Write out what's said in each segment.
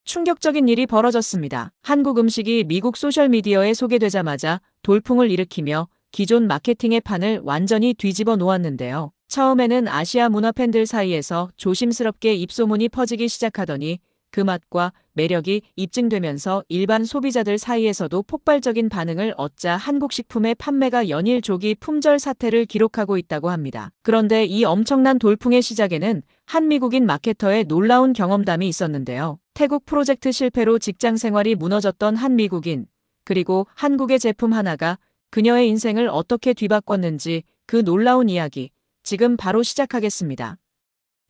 충격적인 일이 벌어졌습니다. 한국 음식이 미국 소셜미디어에 소개되자마자 돌풍을 일으키며 기존 마케팅의 판을 완전히 뒤집어 놓았는데요. 처음에는 아시아 문화 팬들 사이에서 조심스럽게 입소문이 퍼지기 시작하더니 그 맛과 매력이 입증되면서 일반 소비자들 사이에서도 폭발적인 반응을 얻자 한국 식품의 판매가 연일 조기 품절 사태를 기록하고 있다고 합니다. 그런데 이 엄청난 돌풍의 시작에는 한 미국인 마케터의 놀라운 경험담이 있었는데요. 태국 프로젝트 실패로 직장 생활이 무너졌던 한 미국인, 그리고 한국의 제품 하나가 그녀의 인생을 어떻게 뒤바꿨는지 그 놀라운 이야기, 지금 바로 시작하겠습니다.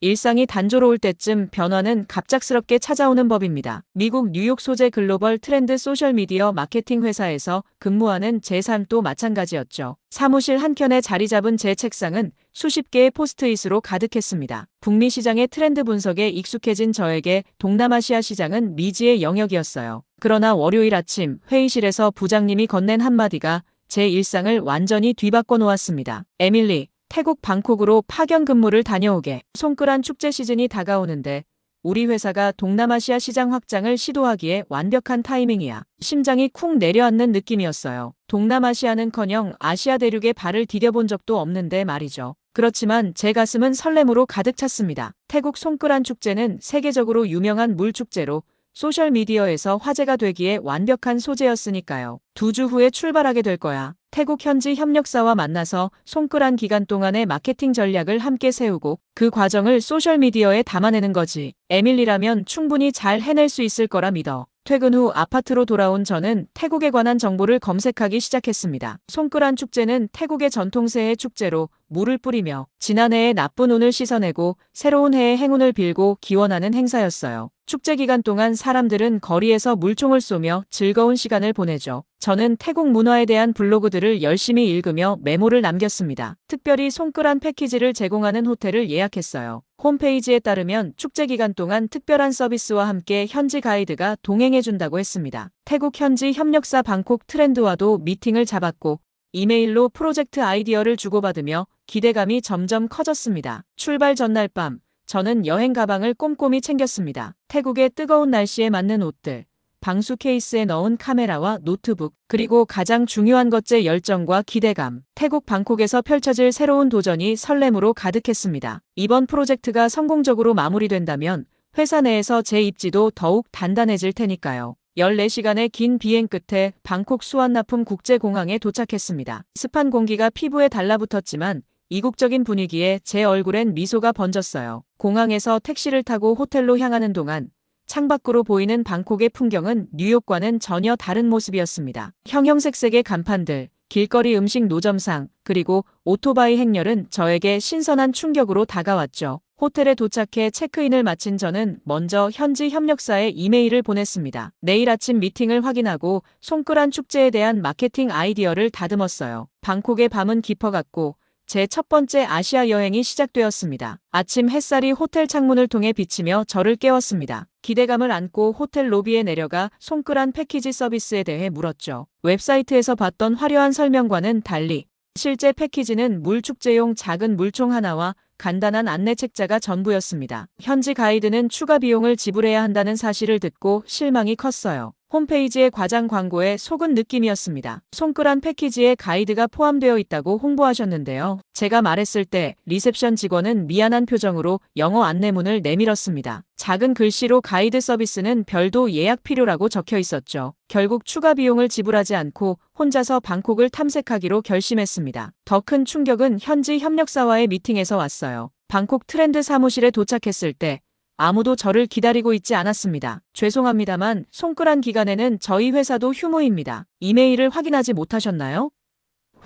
일상이 단조로울 때쯤 변화는 갑작스럽게 찾아오는 법입니다. 미국 뉴욕 소재 글로벌 트렌드 소셜미디어 마케팅 회사에서 근무하는 제 삶도 마찬가지였죠. 사무실 한켠에 자리 잡은 제 책상은 수십 개의 포스트잇으로 가득했습니다. 북미 시장의 트렌드 분석에 익숙해진 저에게 동남아시아 시장은 미지의 영역이었어요. 그러나 월요일 아침 회의실에서 부장님이 건넨 한마디가 제 일상을 완전히 뒤바꿔 놓았습니다. 에밀리, 태국 방콕으로 파견 근무를 다녀오게. 송크란 축제 시즌이 다가오는데 우리 회사가 동남아시아 시장 확장을 시도하기에 완벽한 타이밍이야. 심장이 쿵 내려앉는 느낌이었어요. 동남아시아는커녕 아시아 대륙에 발을 디뎌본 적도 없는데 말이죠. 그렇지만 제 가슴은 설렘으로 가득 찼습니다. 태국 송크란 축제는 세계적으로 유명한 물축제로 소셜미디어에서 화제가 되기에 완벽한 소재였으니까요. 2주 후에 출발하게 될 거야. 태국 현지 협력사와 만나서 송크란 기간 동안의 마케팅 전략을 함께 세우고 그 과정을 소셜미디어에 담아내는 거지. 에밀리라면 충분히 잘 해낼 수 있을 거라 믿어. 퇴근 후 아파트로 돌아온 저는 태국에 관한 정보를 검색하기 시작했습니다. 송크란 축제는 태국의 전통새해 축제로 물을 뿌리며 지난해의 나쁜 운을 씻어내고 새로운 해의 행운을 빌고 기원하는 행사였어요. 축제 기간 동안 사람들은 거리에서 물총을 쏘며 즐거운 시간을 보내죠. 저는 태국 문화에 대한 블로그들을 열심히 읽으며 메모를 남겼습니다. 특별히 송크란 패키지를 제공하는 호텔을 예약했어요. 홈페이지에 따르면 축제 기간 동안 특별한 서비스와 함께 현지 가이드가 동행해준다고 했습니다. 태국 현지 협력사 방콕 트렌드와도 미팅을 잡았고 이메일로 프로젝트 아이디어를 주고받으며 기대감이 점점 커졌습니다. 출발 전날 밤, 저는 여행 가방을 꼼꼼히 챙겼습니다. 태국의 뜨거운 날씨에 맞는 옷들, 방수 케이스에 넣은 카메라와 노트북, 그리고 가장 중요한 것 제 열정과 기대감. 태국 방콕에서 펼쳐질 새로운 도전이 설렘으로 가득했습니다. 이번 프로젝트가 성공적으로 마무리된다면 회사 내에서 제 입지도 더욱 단단해질 테니까요. 14시간의 긴 비행 끝에 방콕 수완나품 국제공항에 도착했습니다. 습한 공기가 피부에 달라붙었지만 이국적인 분위기에 제 얼굴엔 미소가 번졌어요. 공항에서 택시를 타고 호텔로 향하는 동안 창밖으로 보이는 방콕의 풍경은 뉴욕과는 전혀 다른 모습이었습니다. 형형색색의 간판들, 길거리 음식 노점상, 그리고 오토바이 행렬은 저에게 신선한 충격으로 다가왔죠. 호텔에 도착해 체크인을 마친 저는 먼저 현지 협력사에 이메일을 보냈습니다. 내일 아침 미팅을 확인하고 송크란 축제에 대한 마케팅 아이디어를 다듬었어요. 방콕의 밤은 깊어갔고 제 첫 번째 아시아 여행이 시작되었습니다. 아침 햇살이 호텔 창문을 통해 비치며 저를 깨웠습니다. 기대감을 안고 호텔 로비에 내려가 송크란 패키지 서비스에 대해 물었죠. 웹사이트에서 봤던 화려한 설명과는 달리 실제 패키지는 물축제용 작은 물총 하나와 간단한 안내 책자가 전부였습니다. 현지 가이드는 추가 비용을 지불해야 한다는 사실을 듣고 실망이 컸어요. 홈페이지의 과장 광고에 속은 느낌이었습니다. 송크란 패키지에 가이드가 포함되어 있다고 홍보하셨는데요. 제가 말했을 때 리셉션 직원은 미안한 표정으로 영어 안내문을 내밀었습니다. 작은 글씨로 가이드 서비스는 별도 예약 필요라고 적혀 있었죠. 결국 추가 비용을 지불하지 않고 혼자서 방콕을 탐색하기로 결심했습니다. 더 큰 충격은 현지 협력사와의 미팅에서 왔어요. 방콕 트렌드 사무실에 도착했을 때 아무도 저를 기다리고 있지 않았습니다. 죄송합니다만 송크란 기간에는 저희 회사도 휴무입니다. 이메일을 확인하지 못하셨나요?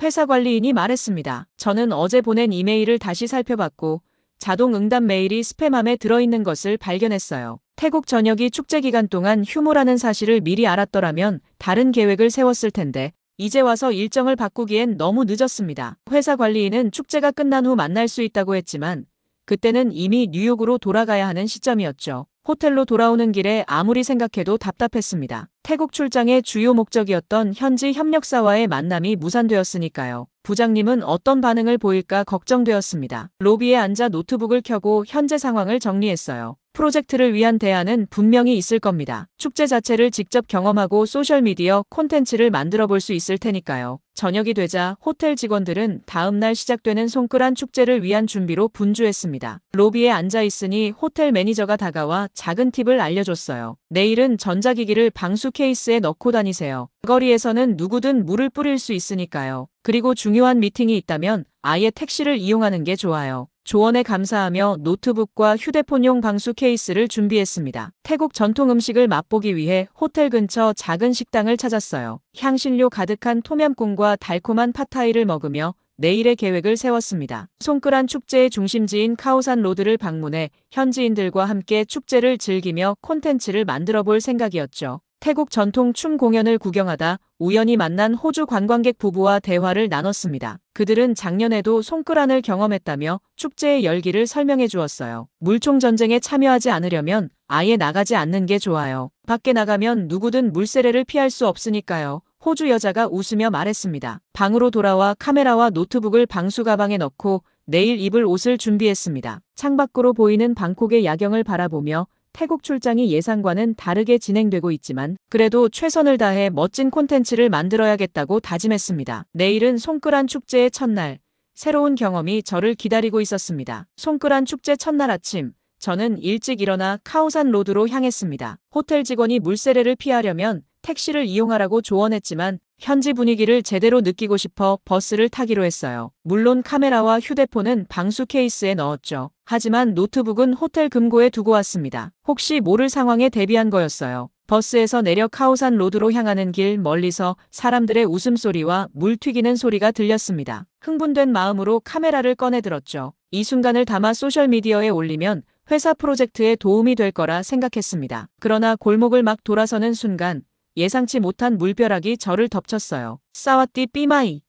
회사 관리인이 말했습니다. 저는 어제 보낸 이메일을 다시 살펴봤고 자동 응답 메일이 스팸함에 들어있는 것을 발견했어요. 태국 전역이 축제 기간 동안 휴무라는 사실을 미리 알았더라면 다른 계획을 세웠을 텐데 이제 와서 일정을 바꾸기엔 너무 늦었습니다. 회사 관리인은 축제가 끝난 후 만날 수 있다고 했지만 그때는 이미 뉴욕으로 돌아가야 하는 시점이었죠. 호텔로 돌아오는 길에 아무리 생각해도 답답했습니다. 태국 출장의 주요 목적이었던 현지 협력사와의 만남이 무산되었으니까요. 부장님은 어떤 반응을 보일까 걱정되었습니다. 로비에 앉아 노트북을 켜고 현재 상황을 정리했어요. 프로젝트를 위한 대안은 분명히 있을 겁니다. 축제 자체를 직접 경험하고 소셜미디어 콘텐츠를 만들어 볼 수 있을 테니까요. 저녁이 되자 호텔 직원들은 다음날 시작되는 송크란 축제를 위한 준비로 분주했습니다. 로비에 앉아 있으니 호텔 매니저가 다가와 작은 팁을 알려줬어요. 내일은 전자기기를 방수 케이스에 넣고 다니세요. 거리에서는 누구든 물을 뿌릴 수 있으니까요. 그리고 중요한 미팅이 있다면 아예 택시를 이용하는 게 좋아요. 조언에 감사하며 노트북과 휴대폰용 방수 케이스를 준비했습니다. 태국 전통 음식을 맛보기 위해 호텔 근처 작은 식당을 찾았어요. 향신료 가득한 톰얌꿍과 달콤한 팟타이를 먹으며 내일의 계획을 세웠습니다. 송크란 축제의 중심지인 카오산 로드를 방문해 현지인들과 함께 축제를 즐기며 콘텐츠를 만들어 볼 생각이었죠. 태국 전통 춤 공연을 구경하다 우연히 만난 호주 관광객 부부와 대화를 나눴습니다. 그들은 작년에도 송크란을 경험했다며 축제의 열기를 설명해 주었어요. 물총 전쟁에 참여하지 않으려면 아예 나가지 않는 게 좋아요. 밖에 나가면 누구든 물세례를 피할 수 없으니까요. 호주 여자가 웃으며 말했습니다. 방으로 돌아와 카메라와 노트북을 방수 가방에 넣고 내일 입을 옷을 준비했습니다. 창밖으로 보이는 방콕의 야경을 바라보며 태국 출장이 예상과는 다르게 진행되고 있지만 그래도 최선을 다해 멋진 콘텐츠를 만들어야겠다고 다짐했습니다. 내일은 송크란 축제의 첫날, 새로운 경험이 저를 기다리고 있었습니다. 송크란 축제 첫날 아침, 저는 일찍 일어나 카오산 로드로 향했습니다. 호텔 직원이 물세례를 피하려면 택시를 이용하라고 조언했지만 현지 분위기를 제대로 느끼고 싶어 버스를 타기로 했어요. 물론 카메라와 휴대폰은 방수 케이스에 넣었죠. 하지만 노트북은 호텔 금고에 두고 왔습니다. 혹시 모를 상황에 대비한 거였어요. 버스에서 내려 카오산 로드로 향하는 길 멀리서 사람들의 웃음소리와 물 튀기는 소리가 들렸습니다. 흥분된 마음으로 카메라를 꺼내들었죠. 이 순간을 담아 소셜미디어에 올리면 회사 프로젝트에 도움이 될 거라 생각했습니다. 그러나 골목을 막 돌아서는 순간 예상치 못한 물벼락이 저를 덮쳤어요. 사와띠 삐마이.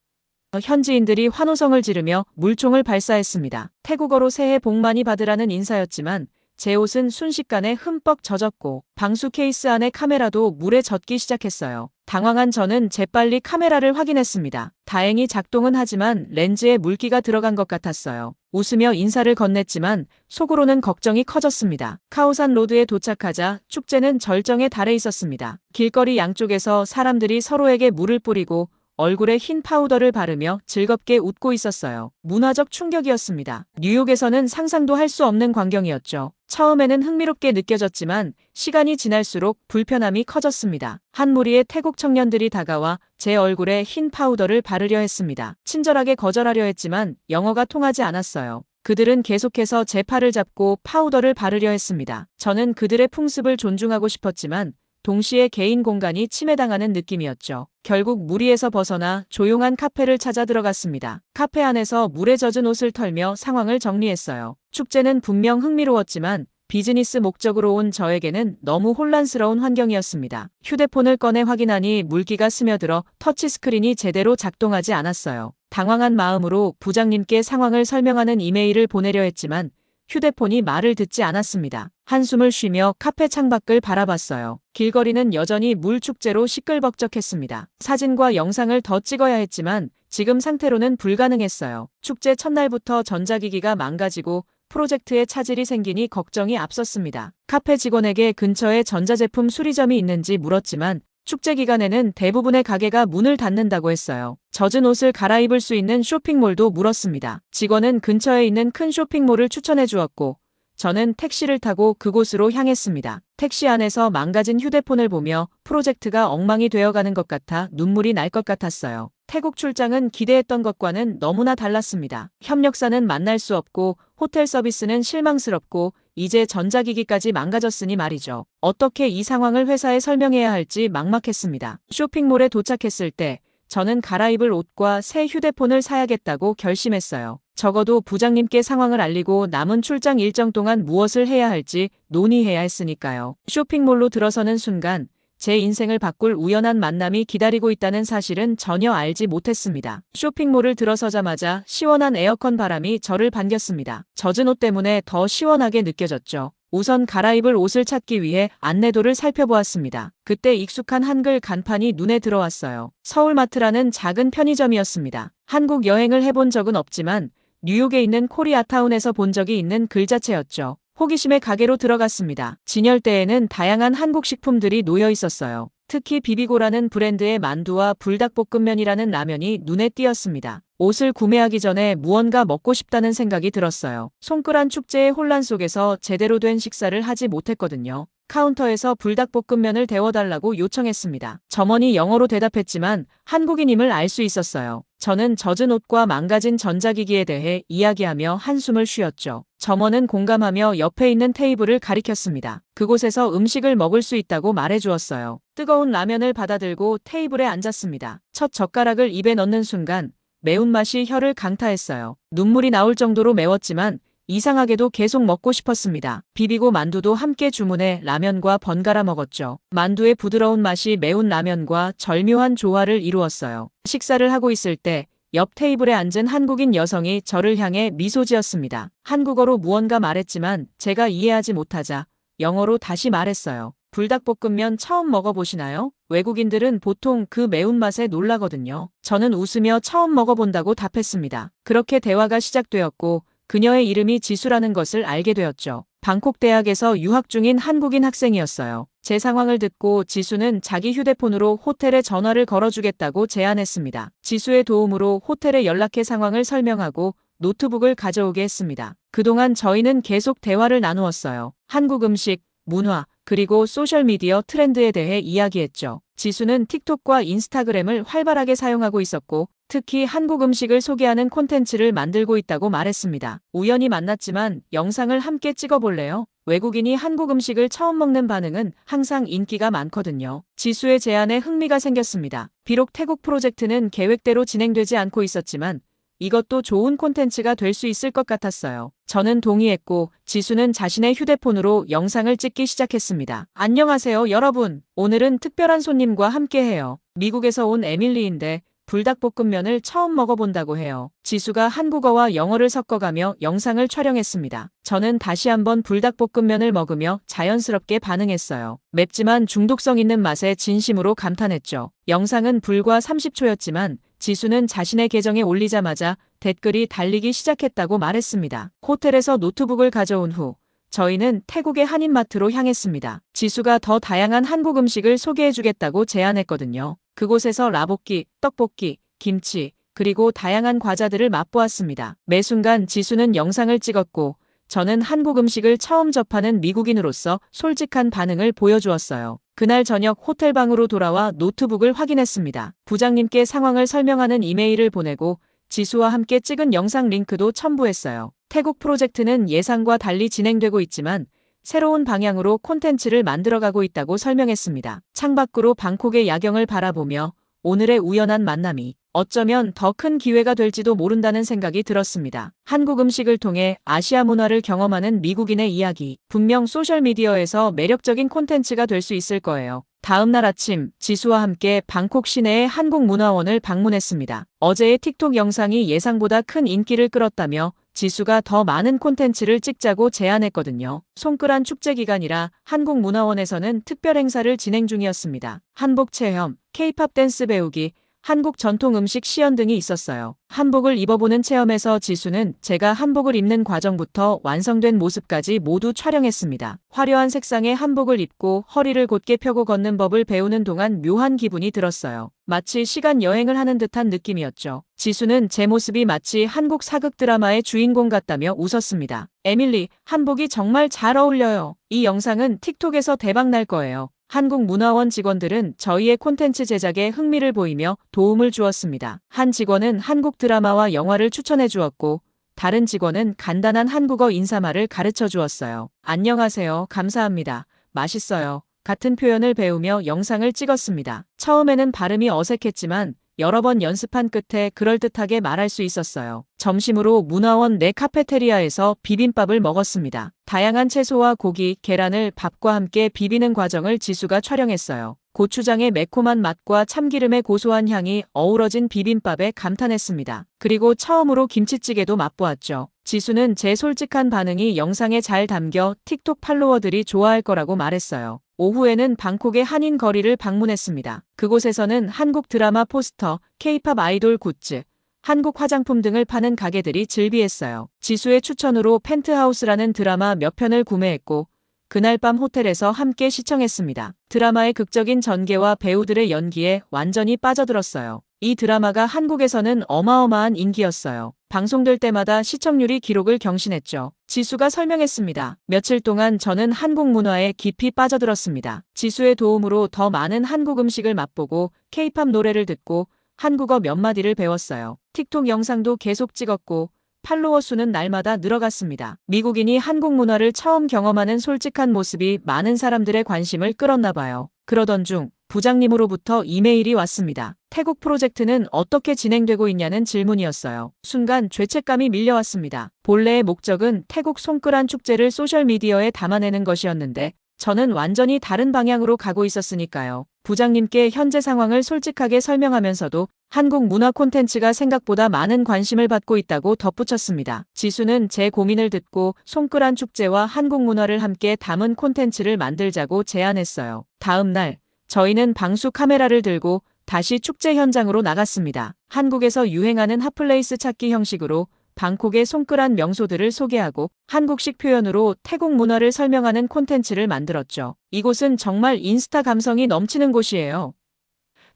현지인들이 환호성을 지르며 물총을 발사했습니다. 태국어로 새해 복 많이 받으라는 인사였지만 제 옷은 순식간에 흠뻑 젖었고 방수 케이스 안의 카메라도 물에 젖기 시작했어요. 당황한 저는 재빨리 카메라를 확인했습니다. 다행히 작동은 하지만 렌즈에 물기가 들어간 것 같았어요. 웃으며 인사를 건넸지만 속으로는 걱정이 커졌습니다. 카오산 로드에 도착하자 축제는 절정에 달해 있었습니다. 길거리 양쪽에서 사람들이 서로에게 물을 뿌리고 얼굴에 흰 파우더를 바르며 즐겁게 웃고 있었어요. 문화적 충격이었습니다. 뉴욕에서는 상상도 할 수 없는 광경이었죠. 처음에는 흥미롭게 느껴졌지만 시간이 지날수록 불편함이 커졌습니다. 한 무리의 태국 청년들이 다가와 제 얼굴에 흰 파우더를 바르려 했습니다. 친절하게 거절하려 했지만 영어가 통하지 않았어요. 그들은 계속해서 제 팔을 잡고 파우더를 바르려 했습니다. 저는 그들의 풍습을 존중하고 싶었지만 동시에 개인 공간이 침해당하는 느낌이었죠. 결국 무리에서 벗어나 조용한 카페를 찾아 들어갔습니다. 카페 안에서 물에 젖은 옷을 털며 상황을 정리했어요. 축제는 분명 흥미로웠지만 비즈니스 목적으로 온 저에게는 너무 혼란스러운 환경이었습니다. 휴대폰을 꺼내 확인하니 물기가 스며들어 터치스크린이 제대로 작동하지 않았어요. 당황한 마음으로 부장님께 상황을 설명하는 이메일을 보내려 했지만 휴대폰이 말을 듣지 않았습니다. 한숨을 쉬며 카페 창밖을 바라봤어요. 길거리는 여전히 물 축제로 시끌벅적했습니다. 사진과 영상을 더 찍어야 했지만 지금 상태로는 불가능했어요. 축제 첫날부터 전자기기가 망가지고 프로젝트에 차질이 생기니 걱정이 앞섰습니다. 카페 직원에게 근처에 전자제품 수리점이 있는지 물었지만 축제 기간에는 대부분의 가게가 문을 닫는다고 했어요. 젖은 옷을 갈아입을 수 있는 쇼핑몰도 물었습니다. 직원은 근처에 있는 큰 쇼핑몰을 추천해 주었고 저는 택시를 타고 그곳으로 향했습니다. 택시 안에서 망가진 휴대폰을 보며 프로젝트가 엉망이 되어가는 것 같아 눈물이 날 것 같았어요. 태국 출장은 기대했던 것과는 너무나 달랐습니다. 협력사는 만날 수 없고 호텔 서비스는 실망스럽고 이제 전자기기까지 망가졌으니 말이죠. 어떻게 이 상황을 회사에 설명해야 할지 막막했습니다. 쇼핑몰에 도착했을 때 저는 갈아입을 옷과 새 휴대폰을 사야겠다고 결심했어요. 적어도 부장님께 상황을 알리고 남은 출장 일정 동안 무엇을 해야 할지 논의해야 했으니까요. 쇼핑몰로 들어서는 순간 제 인생을 바꿀 우연한 만남이 기다리고 있다는 사실은 전혀 알지 못했습니다. 쇼핑몰을 들어서자마자 시원한 에어컨 바람이 저를 반겼습니다. 젖은 옷 때문에 더 시원하게 느껴졌죠. 우선 갈아입을 옷을 찾기 위해 안내도를 살펴보았습니다. 그때 익숙한 한글 간판이 눈에 들어왔어요. 서울마트라는 작은 편의점이었습니다. 한국 여행을 해본 적은 없지만 뉴욕에 있는 코리아타운에서 본 적이 있는 글자체였죠. 호기심에 가게로 들어갔습니다. 진열대에는 다양한 한국 식품들이 놓여 있었어요. 특히 비비고라는 브랜드의 만두와 불닭볶음면이라는 라면이 눈에 띄었습니다. 옷을 구매하기 전에 무언가 먹고 싶다는 생각이 들었어요. 손끌한 축제의 혼란 속에서 제대로 된 식사를 하지 못했거든요. 카운터에서 불닭볶음면을 데워달라고 요청했습니다. 점원이 영어로 대답했지만 한국인임을 알 수 있었어요. 저는 젖은 옷과 망가진 전자기기에 대해 이야기하며 한숨을 쉬었죠. 점원은 공감하며 옆에 있는 테이블을 가리켰습니다. 그곳에서 음식을 먹을 수 있다고 말해주었어요. 뜨거운 라면을 받아들고 테이블에 앉았습니다. 첫 젓가락을 입에 넣는 순간 매운맛이 혀를 강타했어요. 눈물이 나올 정도로 매웠지만 이상하게도 계속 먹고 싶었습니다. 비비고 만두도 함께 주문해 라면과 번갈아 먹었죠. 만두의 부드러운 맛이 매운 라면과 절묘한 조화를 이루었어요. 식사를 하고 있을 때 옆 테이블에 앉은 한국인 여성이 저를 향해 미소 지었습니다. 한국어로 무언가 말했지만 제가 이해하지 못하자 영어로 다시 말했어요. 불닭볶음면 처음 먹어보시나요? 외국인들은 보통 그 매운맛에 놀라거든요. 저는 웃으며 처음 먹어본다고 답했습니다. 그렇게 대화가 시작되었고 그녀의 이름이 지수라는 것을 알게 되었죠. 방콕 대학에서 유학 중인 한국인 학생이었어요. 제 상황을 듣고 지수는 자기 휴대폰으로 호텔에 전화를 걸어주겠다고 제안했습니다. 지수의 도움으로 호텔에 연락해 상황을 설명하고 노트북을 가져오게 했습니다. 그동안 저희는 계속 대화를 나누었어요. 한국 음식, 문화, 그리고 소셜미디어 트렌드에 대해 이야기했죠. 지수는 틱톡과 인스타그램을 활발하게 사용하고 있었고 특히 한국 음식을 소개하는 콘텐츠를 만들고 있다고 말했습니다. 우연히 만났지만 영상을 함께 찍어볼래요? 외국인이 한국 음식을 처음 먹는 반응은 항상 인기가 많거든요. 지수의 제안에 흥미가 생겼습니다. 비록 태국 프로젝트는 계획대로 진행되지 않고 있었지만 이것도 좋은 콘텐츠가 될 수 있을 것 같았어요. 저는 동의했고 지수는 자신의 휴대폰으로 영상을 찍기 시작했습니다. 안녕하세요 여러분. 오늘은 특별한 손님과 함께해요. 미국에서 온 에밀리인데 불닭볶음면을 처음 먹어본다고 해요. 지수가 한국어와 영어를 섞어가며 영상을 촬영했습니다. 저는 다시 한번 불닭볶음면을 먹으며 자연스럽게 반응했어요. 맵지만 중독성 있는 맛에 진심으로 감탄했죠. 영상은 불과 30초였지만 지수는 자신의 계정에 올리자마자 댓글이 달리기 시작했다고 말했습니다. 호텔에서 노트북을 가져온 후 저희는 태국의 한인마트로 향했습니다. 지수가 더 다양한 한국 음식을 소개해주겠다고 제안했거든요. 그곳에서 라볶이, 떡볶이, 김치, 그리고 다양한 과자들을 맛보았습니다. 매 순간 지수는 영상을 찍었고 저는 한국 음식을 처음 접하는 미국인으로서 솔직한 반응을 보여주었어요. 그날 저녁 호텔 방으로 돌아와 노트북을 확인했습니다. 부장님께 상황을 설명하는 이메일을 보내고 지수와 함께 찍은 영상 링크도 첨부했어요. 태국 프로젝트는 예상과 달리 진행되고 있지만 새로운 방향으로 콘텐츠를 만들어가고 있다고 설명했습니다. 창밖으로 방콕의 야경을 바라보며 오늘의 우연한 만남이 어쩌면 더 큰 기회가 될지도 모른다는 생각이 들었습니다. 한국 음식을 통해 아시아 문화를 경험하는 미국인의 이야기. 분명 소셜미디어에서 매력적인 콘텐츠가 될 수 있을 거예요. 다음 날 아침 지수와 함께 방콕 시내의 한국문화원을 방문했습니다. 어제의 틱톡 영상이 예상보다 큰 인기를 끌었다며 지수가 더 많은 콘텐츠를 찍자고 제안했거든요. 손끌한 축제 기간이라 한국문화원에서는 특별 행사를 진행 중이었습니다. 한복 체험, K-팝 댄스 배우기, 한국 전통 음식 시연 등이 있었어요. 한복을 입어보는 체험에서 지수는 제가 한복을 입는 과정부터 완성된 모습까지 모두 촬영했습니다. 화려한 색상의 한복을 입고 허리를 곧게 펴고 걷는 법을 배우는 동안 묘한 기분이 들었어요. 마치 시간 여행을 하는 듯한 느낌이었죠. 지수는 제 모습이 마치 한국 사극 드라마의 주인공 같다며 웃었습니다. 에밀리, 한복이 정말 잘 어울려요. 이 영상은 틱톡에서 대박 날 거예요. 한국문화원 직원들은 저희의 콘텐츠 제작에 흥미를 보이며 도움을 주었습니다. 한 직원은 한국 드라마와 영화를 추천해 주었고 다른 직원은 간단한 한국어 인사말을 가르쳐 주었어요. 안녕하세요. 감사합니다. 맛있어요. 같은 표현을 배우며 영상을 찍었습니다. 처음에는 발음이 어색했지만 여러 번 연습한 끝에 그럴듯하게 말할 수 있었어요. 점심으로 문화원 내 카페테리아에서 비빔밥을 먹었습니다. 다양한 채소와 고기, 계란을 밥과 함께 비비는 과정을 지수가 촬영했어요. 고추장의 매콤한 맛과 참기름의 고소한 향이 어우러진 비빔밥에 감탄했습니다. 그리고 처음으로 김치찌개도 맛보았죠. 지수는 제 솔직한 반응이 영상에 잘 담겨 틱톡 팔로워들이 좋아할 거라고 말했어요. 오후에는 방콕의 한인 거리를 방문했습니다. 그곳에서는 한국 드라마 포스터, K-팝 아이돌 굿즈, 한국 화장품 등을 파는 가게들이 즐비했어요. 지수의 추천으로 펜트하우스라는 드라마 몇 편을 구매했고 그날 밤 호텔에서 함께 시청했습니다. 드라마의 극적인 전개와 배우들의 연기에 완전히 빠져들었어요. 이 드라마가 한국에서는 어마어마한 인기였어요. 방송될 때마다 시청률이 기록을 경신했죠. 지수가 설명했습니다. 며칠 동안 저는 한국 문화에 깊이 빠져들었습니다. 지수의 도움으로 더 많은 한국 음식을 맛보고 K-팝 노래를 듣고 한국어 몇 마디를 배웠어요. 틱톡 영상도 계속 찍었고 팔로워 수는 날마다 늘어갔습니다. 미국인이 한국 문화를 처음 경험하는 솔직한 모습이 많은 사람들의 관심을 끌었나 봐요. 그러던 중 부장님으로부터 이메일이 왔습니다. 태국 프로젝트는 어떻게 진행되고 있냐는 질문이었어요. 순간 죄책감이 밀려왔습니다. 본래의 목적은 태국 송크란 축제를 소셜미디어에 담아내는 것이었는데 저는 완전히 다른 방향으로 가고 있었으니까요. 부장님께 현재 상황을 솔직하게 설명하면서도 한국 문화 콘텐츠가 생각보다 많은 관심을 받고 있다고 덧붙였습니다. 지수는 제 고민을 듣고 송크란 축제와 한국 문화를 함께 담은 콘텐츠를 만들자고 제안했어요. 다음 날 저희는 방수 카메라를 들고 다시 축제 현장으로 나갔습니다. 한국에서 유행하는 핫플레이스 찾기 형식으로 방콕의 송크란 명소들을 소개하고 한국식 표현으로 태국 문화를 설명하는 콘텐츠를 만들었죠. 이곳은 정말 인스타 감성이 넘치는 곳이에요.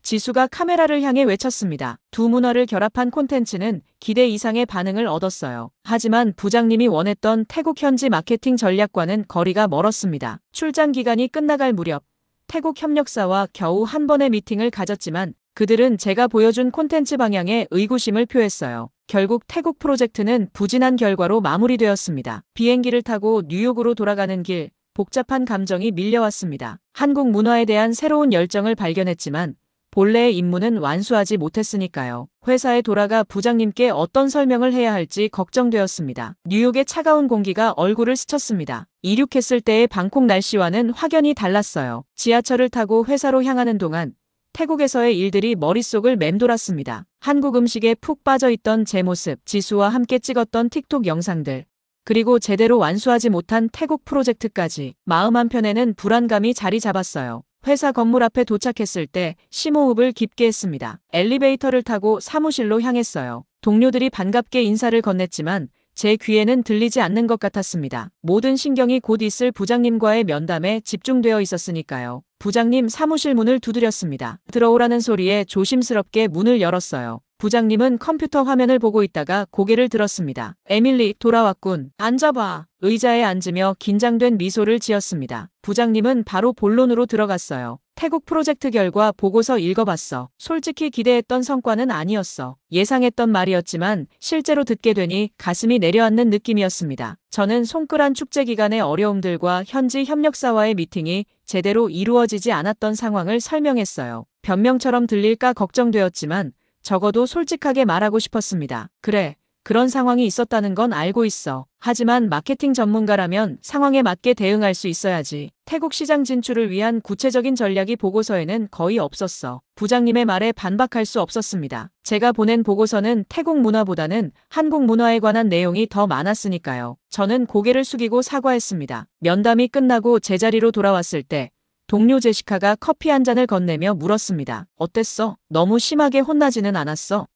지수가 카메라를 향해 외쳤습니다. 두 문화를 결합한 콘텐츠는 기대 이상의 반응을 얻었어요. 하지만 부장님이 원했던 태국 현지 마케팅 전략과는 거리가 멀었습니다. 출장 기간이 끝나갈 무렵 태국 협력사와 겨우 한 번의 미팅을 가졌지만 그들은 제가 보여준 콘텐츠 방향에 의구심을 표했어요. 결국 태국 프로젝트는 부진한 결과로 마무리되었습니다. 비행기를 타고 뉴욕으로 돌아가는 길, 복잡한 감정이 밀려왔습니다. 한국 문화에 대한 새로운 열정을 발견했지만 본래의 임무는 완수하지 못했으니까요. 회사에 돌아가 부장님께 어떤 설명을 해야 할지 걱정되었습니다. 뉴욕의 차가운 공기가 얼굴을 스쳤습니다. 이륙했을 때의 방콕 날씨와는 확연히 달랐어요. 지하철을 타고 회사로 향하는 동안 태국에서의 일들이 머릿속을 맴돌았습니다. 한국 음식에 푹 빠져있던 제 모습, 지수와 함께 찍었던 틱톡 영상들, 그리고 제대로 완수하지 못한 태국 프로젝트까지 마음 한편에는 불안감이 자리 잡았어요. 회사 건물 앞에 도착했을 때 심호흡을 깊게 했습니다. 엘리베이터를 타고 사무실로 향했어요. 동료들이 반갑게 인사를 건넸지만 제 귀에는 들리지 않는 것 같았습니다. 모든 신경이 곧 있을 부장님과의 면담에 집중되어 있었으니까요. 부장님 사무실 문을 두드렸습니다. 들어오라는 소리에 조심스럽게 문을 열었어요. 부장님은 컴퓨터 화면을 보고 있다가 고개를 들었습니다. 에밀리, 돌아왔군. 앉아봐. 의자에 앉으며 긴장된 미소를 지었습니다. 부장님은 바로 본론으로 들어갔어요. 태국 프로젝트 결과 보고서 읽어봤어. 솔직히 기대했던 성과는 아니었어. 예상했던 말이었지만 실제로 듣게 되니 가슴이 내려앉는 느낌이었습니다. 저는 송크란 축제 기간의 어려움들과 현지 협력사와의 미팅이 제대로 이루어지지 않았던 상황을 설명했어요. 변명처럼 들릴까 걱정되었지만 적어도 솔직하게 말하고 싶었습니다. 그래, 그런 상황이 있었다는 건 알고 있어. 하지만 마케팅 전문가라면 상황에 맞게 대응할 수 있어야지. 태국 시장 진출을 위한 구체적인 전략이 보고서에는 거의 없었어. 부장님의 말에 반박할 수 없었습니다. 제가 보낸 보고서는 태국 문화보다는 한국 문화에 관한 내용이 더 많았으니까요. 저는 고개를 숙이고 사과했습니다. 면담이 끝나고 제자리로 돌아왔을 때 동료 제시카가 커피 한 잔을 건네며 물었습니다. 어땠어? 너무 심하게 혼나지는 않았어?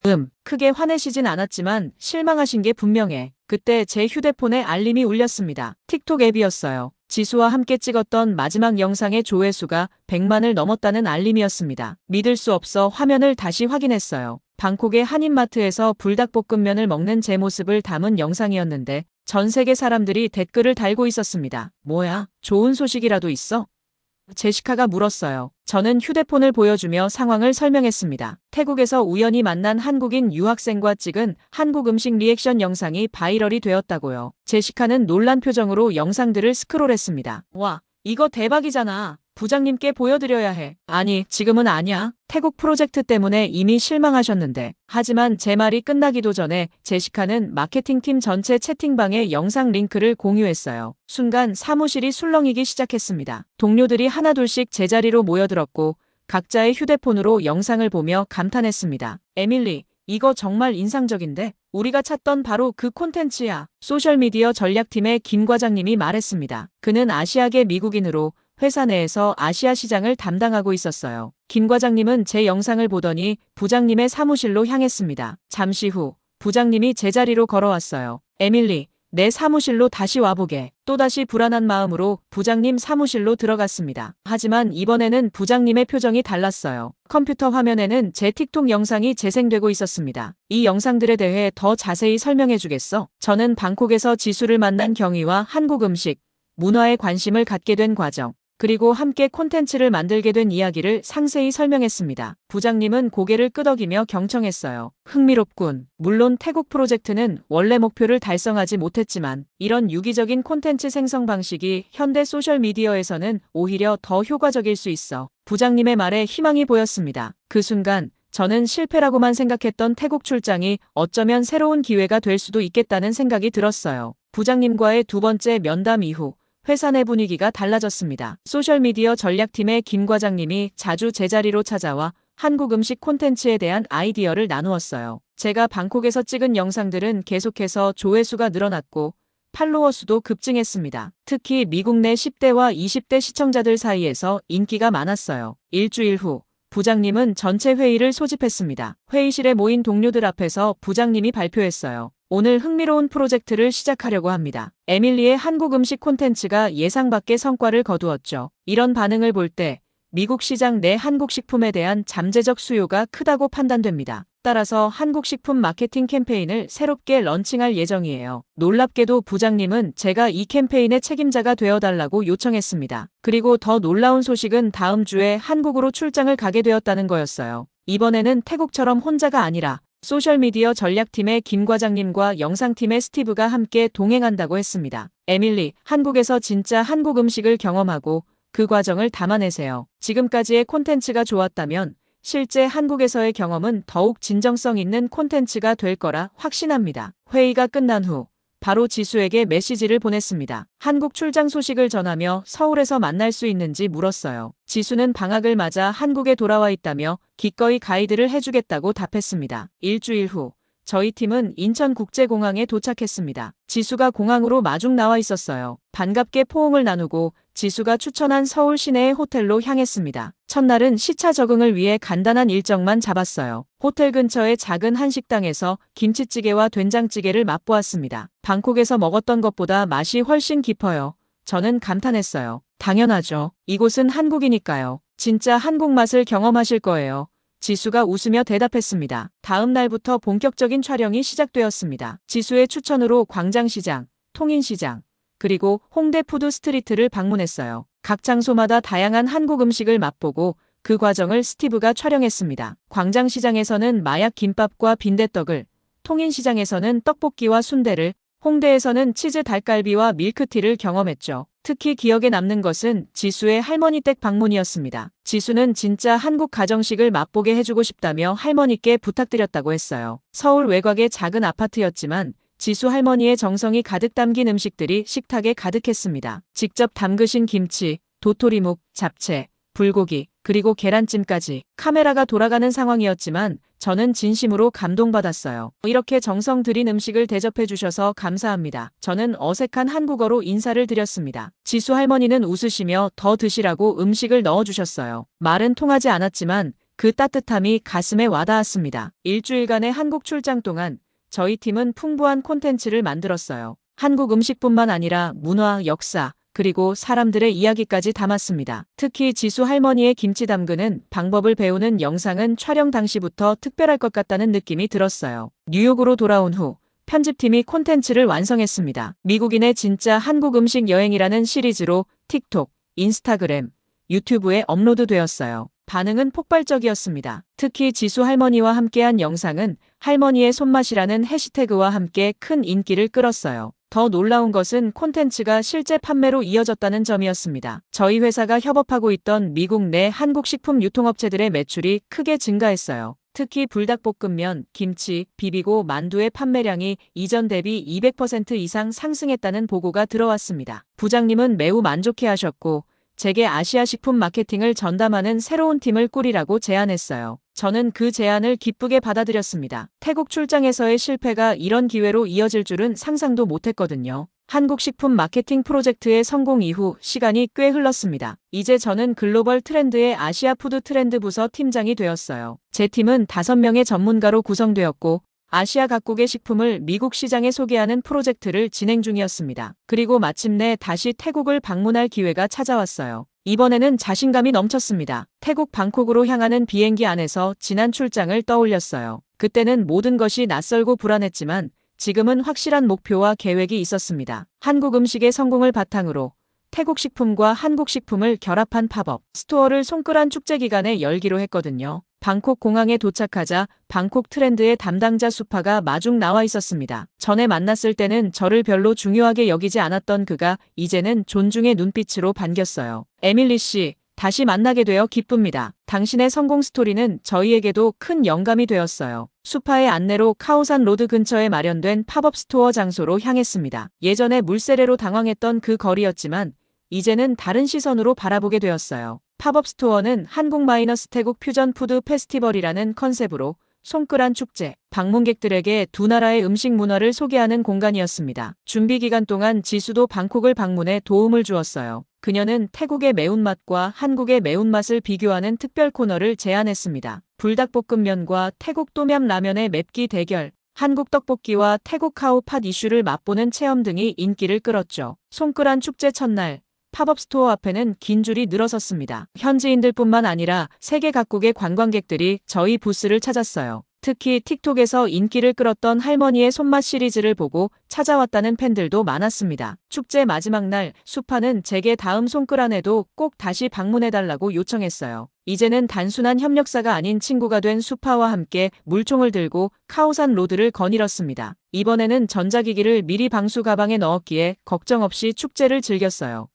크게 화내시진 않았지만 실망하신 게 분명해. 그때 제 휴대폰에 알림이 울렸습니다. 틱톡 앱이었어요. 지수와 함께 찍었던 마지막 영상의 조회수가 100만을 넘었다는 알림이었습니다. 믿을 수 없어 화면을 다시 확인했어요. 방콕의 한인마트에서 불닭볶음면을 먹는 제 모습을 담은 영상이었는데 전 세계 사람들이 댓글을 달고 있었습니다. 뭐야? 좋은 소식이라도 있어? 제시카가 물었어요. 저는 휴대폰을 보여주며 상황을 설명했습니다. 태국에서 우연히 만난 한국인 유학생과 찍은 한국 음식 리액션 영상이 바이럴이 되었다고요. 제시카는 놀란 표정으로 영상들을 스크롤했습니다. 와, 이거 대박이잖아. 부장님께 보여드려야 해. 아니, 지금은 아니야. 태국 프로젝트 때문에 이미 실망하셨는데. 하지만 제 말이 끝나기도 전에 제시카는 마케팅팀 전체 채팅방에 영상 링크를 공유했어요. 순간 사무실이 술렁이기 시작했습니다. 동료들이 하나둘씩 제자리로 모여들었고 각자의 휴대폰으로 영상을 보며 감탄했습니다. 에밀리, 이거 정말 인상적인데? 우리가 찾던 바로 그 콘텐츠야. 소셜미디어 전략팀의 김 과장님이 말했습니다. 그는 아시아계 미국인으로 회사 내에서 아시아 시장을 담당하고 있었어요. 김 과장님은 제 영상을 보더니 부장님의 사무실로 향했습니다. 잠시 후 부장님이 제자리로 걸어왔어요. 에밀리, 내 사무실로 다시 와보게. 또다시 불안한 마음으로 부장님 사무실로 들어갔습니다. 하지만 이번에는 부장님의 표정이 달랐어요. 컴퓨터 화면에는 제 틱톡 영상이 재생되고 있었습니다. 이 영상들에 대해 더 자세히 설명해 주겠어? 저는 방콕에서 지수를 만난 경위와 한국 음식, 문화에 관심을 갖게 된 과정, 그리고 함께 콘텐츠를 만들게 된 이야기를 상세히 설명했습니다. 부장님은 고개를 끄덕이며 경청했어요. 흥미롭군. 물론 태국 프로젝트는 원래 목표를 달성하지 못했지만 이런 유기적인 콘텐츠 생성 방식이 현대 소셜미디어에서는 오히려 더 효과적일 수 있어. 부장님의 말에 희망이 보였습니다. 그 순간 저는 실패라고만 생각했던 태국 출장이 어쩌면 새로운 기회가 될 수도 있겠다는 생각이 들었어요. 부장님과의 두 번째 면담 이후 회사 내 분위기가 달라졌습니다. 소셜미디어 전략팀의 김 과장님이 자주 제자리로 찾아와 한국 음식 콘텐츠에 대한 아이디어를 나누었어요. 제가 방콕에서 찍은 영상들은 계속해서 조회수가 늘어났고 팔로워 수도 급증했습니다. 특히 미국 내 10대와 20대 시청자들 사이에서 인기가 많았어요. 일주일 후 부장님은 전체 회의를 소집했습니다. 회의실에 모인 동료들 앞에서 부장님이 발표했어요. 오늘 흥미로운 프로젝트를 시작하려고 합니다. 에밀리의 한국 음식 콘텐츠가 예상 밖의 성과를 거두었죠. 이런 반응을 볼 때 미국 시장 내 한국 식품에 대한 잠재적 수요가 크다고 판단됩니다. 따라서 한국 식품 마케팅 캠페인을 새롭게 런칭할 예정이에요. 놀랍게도 부장님은 제가 이 캠페인의 책임자가 되어달라고 요청했습니다. 그리고 더 놀라운 소식은 다음 주에 한국으로 출장을 가게 되었다는 거였어요. 이번에는 태국처럼 혼자가 아니라 소셜미디어 전략팀의 김 과장님과 영상팀의 스티브가 함께 동행한다고 했습니다. 에밀리, 한국에서 진짜 한국 음식을 경험하고 그 과정을 담아내세요. 지금까지의 콘텐츠가 좋았다면 실제 한국에서의 경험은 더욱 진정성 있는 콘텐츠가 될 거라 확신합니다. 회의가 끝난 후 바로 지수에게 메시지를 보냈습니다. 한국 출장 소식을 전하며 서울에서 만날 수 있는지 물었어요. 지수는 방학을 맞아 한국에 돌아와 있다며 기꺼이 가이드를 해주겠다고 답했습니다. 일주일 후 저희 팀은 인천국제공항에 도착했습니다. 지수가 공항으로 마중 나와 있었어요. 반갑게 포옹을 나누고 지수가 추천한 서울 시내의 호텔로 향했습니다. 첫날은 시차 적응을 위해 간단한 일정만 잡았어요. 호텔 근처의 작은 한식당에서 김치찌개와 된장찌개를 맛보았습니다. 방콕에서 먹었던 것보다 맛이 훨씬 깊어요. 저는 감탄했어요. 당연하죠. 이곳은 한국이니까요. 진짜 한국 맛을 경험하실 거예요. 지수가 웃으며 대답했습니다. 다음 날부터 본격적인 촬영이 시작되었습니다. 지수의 추천으로 광장시장, 통인시장, 그리고 홍대 푸드스트리트를 방문했어요. 각 장소마다 다양한 한국 음식을 맛보고 그 과정을 스티브가 촬영했습니다. 광장시장에서는 마약 김밥과 빈대떡을, 통인시장에서는 떡볶이와 순대를, 홍대에서는 치즈 닭갈비와 밀크티를 경험했죠. 특히 기억에 남는 것은 지수의 할머니 댁 방문이었습니다. 지수는 진짜 한국 가정식을 맛보게 해주고 싶다며 할머니께 부탁드렸다고 했어요. 서울 외곽의 작은 아파트였지만 지수 할머니의 정성이 가득 담긴 음식들이 식탁에 가득했습니다. 직접 담그신 김치, 도토리묵, 잡채, 불고기, 그리고 계란찜까지. 카메라가 돌아가는 상황이었지만 저는 진심으로 감동받았어요. 이렇게 정성 들인 음식을 대접해 주셔서 감사합니다. 저는 어색한 한국어로 인사를 드렸습니다. 지수 할머니는 웃으시며 더 드시라고 음식을 넣어주셨어요. 말은 통하지 않았지만 그 따뜻함이 가슴에 와닿았습니다. 일주일간의 한국 출장 동안 저희 팀은 풍부한 콘텐츠를 만들었어요. 한국 음식뿐만 아니라 문화, 역사, 그리고 사람들의 이야기까지 담았습니다. 특히 지수 할머니의 김치 담그는 방법을 배우는 영상은 촬영 당시부터 특별할 것 같다는 느낌이 들었어요. 뉴욕으로 돌아온 후 편집팀이 콘텐츠를 완성했습니다. 미국인의 진짜 한국 음식 여행이라는 시리즈로 틱톡, 인스타그램, 유튜브에 업로드되었어요. 반응은 폭발적이었습니다. 특히 지수 할머니와 함께한 영상은 할머니의 손맛이라는 해시태그와 함께 큰 인기를 끌었어요. 더 놀라운 것은 콘텐츠가 실제 판매로 이어졌다는 점이었습니다. 저희 회사가 협업하고 있던 미국 내 한국 식품 유통업체들의 매출이 크게 증가했어요. 특히 불닭볶음면, 김치, 비비고 만두의 판매량이 이전 대비 200% 이상 상승했다는 보고가 들어왔습니다. 부장님은 매우 만족해하셨고 제게 아시아 식품 마케팅을 전담하는 새로운 팀을 꾸리라고 제안했어요. 저는 그 제안을 기쁘게 받아들였습니다. 태국 출장에서의 실패가 이런 기회로 이어질 줄은 상상도 못했거든요. 한국 식품 마케팅 프로젝트의 성공 이후 시간이 꽤 흘렀습니다. 이제 저는 글로벌 트렌드의 아시아 푸드 트렌드 부서 팀장이 되었어요. 제 팀은 5명의 전문가로 구성되었고 아시아 각국의 식품을 미국 시장에 소개하는 프로젝트를 진행 중이었습니다. 그리고 마침내 다시 태국을 방문할 기회가 찾아왔어요. 이번에는 자신감이 넘쳤습니다. 태국 방콕으로 향하는 비행기 안에서 지난 출장을 떠올렸어요. 그때는 모든 것이 낯설고 불안했지만 지금은 확실한 목표와 계획이 있었습니다. 한국 음식의 성공을 바탕으로 태국 식품과 한국 식품을 결합한 팝업 스토어를 송크란 축제 기간에 열기로 했거든요. 방콕 공항에 도착하자 방콕 트렌드의 담당자 수파가 마중 나와 있었습니다. 전에 만났을 때는 저를 별로 중요하게 여기지 않았던 그가 이제는 존중의 눈빛으로 반겼어요. 에밀리 씨, 다시 만나게 되어 기쁩니다. 당신의 성공 스토리는 저희에게도 큰 영감이 되었어요. 수파의 안내로 카오산 로드 근처에 마련된 팝업 스토어 장소로 향했습니다. 예전에 물세례로 당황했던 그 거리였지만 이제는 다른 시선으로 바라보게 되었어요. 팝업 스토어는 한국 태국 퓨전 푸드 페스티벌이라는 컨셉으로 송크란 축제, 방문객들에게 두 나라의 음식 문화를 소개하는 공간이었습니다. 준비 기간 동안 지수도 방콕을 방문해 도움을 주었어요. 그녀는 태국의 매운맛과 한국의 매운맛을 비교하는 특별 코너를 제안했습니다. 불닭볶음면과 태국 똠얌 라면의 맵기 대결, 한국 떡볶이와 태국 카오팟 이슈를 맛보는 체험 등이 인기를 끌었죠. 송크란 축제 첫날, 팝업 스토어 앞에는 긴 줄이 늘어섰습니다. 현지인들뿐만 아니라 세계 각국의 관광객들이 저희 부스를 찾았어요. 특히 틱톡에서 인기를 끌었던 할머니의 손맛 시리즈를 보고 찾아왔다는 팬들도 많았습니다. 축제 마지막 날, 수파는 제게 다음 송크란에도 꼭 다시 방문해달라고 요청했어요. 이제는 단순한 협력사가 아닌 친구가 된 수파와 함께 물총을 들고 카오산 로드를 거닐었습니다. 이번에는 전자기기를 미리 방수 가방에 넣었기에 걱정 없이 축제를 즐겼어요.